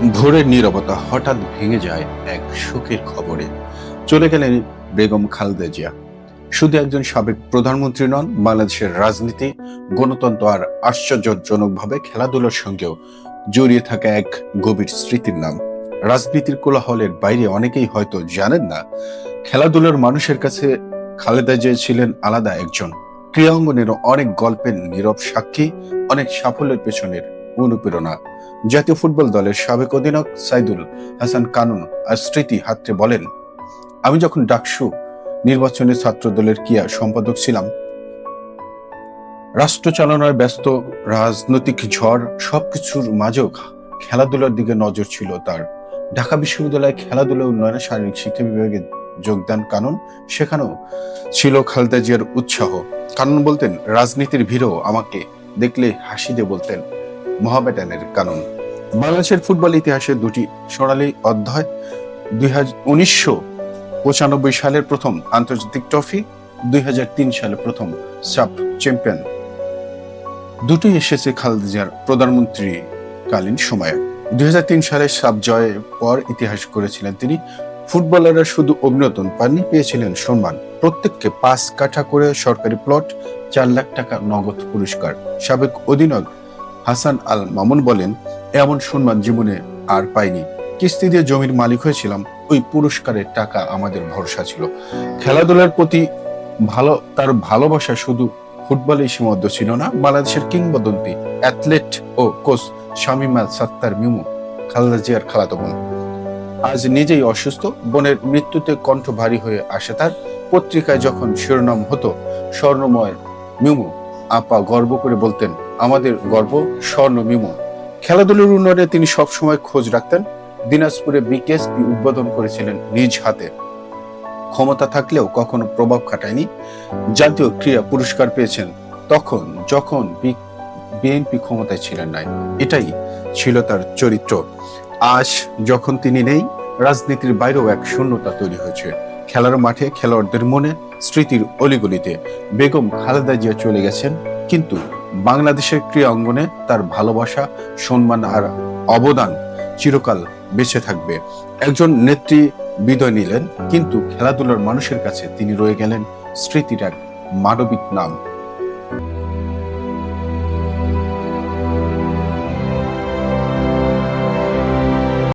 ভোরের নীরবতা হঠাৎ ভেঙে যায় এক শোকের খবরে। চলে গেলেন বেগম খালেদা জিয়া। শুধু একজন সাবেক প্রধানমন্ত্রী নন, বাংলাদেশের রাজনীতি, গণতন্ত্র আর আশ্চর্যজনকভাবে খেলাধুলার সঙ্গেও জড়িয়ে থাকা এক গভীর স্মৃতির নাম। রাজনীতির কোলাহলের বাইরে অনেকেই হয়তো জানেন না, খেলাধুলার মানুষের কাছে খালেদা জিয়া ছিলেন আলাদা একজন। ক্রীড়াঙ্গনের অনেক গল্পের নীরব সাক্ষী, অনেক সাফল্যের পেছনের অনুপ্রেরণা। জাতীয় ফুটবল দলের সাবেক অধিনায়ক সাইদুল হাসান কানুন আর স্মৃতি হাতড়ে বলেন, আমি যখন ডাকসু নির্বাচনে ছাত্র দলের ক্রিয়া সম্পাদক ছিলাম, রাষ্ট্র চালনায় ব্যস্ত, রাজনৈতিক ঝড় সবকিছুর মাঝেও খেলাধুলার দিকে নজর ছিল তার। ঢাকা বিশ্ববিদ্যালয়ে খেলাধুলা উন্নয়নে শারীরিক শিক্ষা বিভাগে যোগদান কানুন, সেখানেও ছিল খালেদা জিয়ার উৎসাহ। কানুন বলতেন, রাজনীতির ভিড়ও আমাকে দেখলে হাসি দিয়ে বলতেন, মহাবেটানের কানুন। বাংলাদেশের ফুটবল ইতিহাসে দুটি সোনালী অধ্যায়, 1995 সালের প্রথম আন্তর্জাতিক ট্রফি, 2003 সালে প্রথম সাব চ্যাম্পিয়ন, দুটোই এসেছে খালেদা জিয়ার প্রধানমন্ত্রী কালীন সময়ে। 2003 সালে সাব জয়ের পর ইতিহাস করেছিলেন তিনি। ফুটবলাররা শুধু অভিনন্দন পাননি, পেয়েছিলেন সম্মান। প্রত্যেককে 5 কাঠা করে সরকারি প্লট, 4 লাখ টাকা নগদ পুরস্কার। সাবেক অধিনায়ক হাসান আল মামুন বলেন, এমন সম্মান জীবনে আর পাইনি। কিস্তি দিয়ে জমির মালিক হয়েছিলাম, ওই পুরস্কারের টাকা আমাদের ভরসা ছিল। খেলাধুলার প্রতি তার ভালোবাসা শুধু ফুটবলে সীমাবদ্ধ ছিল না। বাংলাদেশের কিংবদন্তি অ্যাথলেট ও কোচ শামীমা সাত্তার মিমু, খালেদা জিয়ার খালাতো বোন, আজ নিজেই অসুস্থ। বোনের মৃত্যুতে কণ্ঠ ভারী হয়ে আসে তার। পত্রিকায় যখন শিরোনাম হতো স্বর্ণময় মিমু, আপা গর্ব করে বলতেন, আমাদের গর্ব স্বর্ণ মিমু। খেলাধুলার উন্নয়নে তিনি সবসময় খোঁজ রাখতেন। দিনাজপুরে বিকেএসপি উদ্বোধন করেছিলেন নিজ হাতে। ক্ষমতা থাকলেও কখনো প্রভাব খাটায়নি। জাতীয় ক্রীড়া পুরস্কার পেয়েছেন তখন যখন বিএনপি ক্ষমতায় ছিলেন না। এটাই ছিল তার চরিত্র। আজ যখন তিনি নেই, রাজনীতির বাইরেও এক শূন্যতা তৈরি হয়েছে। খেলার মাঠে, খেলোয়াড়দের মনে, স্মৃতির অলিগলিতে বেগম খালেদা জিয়া চলে গেছেন, কিন্তু বাংলাদেশের ক্রীড়া অঙ্গনে তার ভালোবাসা, সম্মান আর অবদান চিরকাল বেঁচে থাকবে। একজন নেত্রী বিদায় নিলেন, কিন্তু খেলাধুলার মানুষের কাছে তিনি রয়ে গেলেন স্মৃতির এক মানবিক নাম।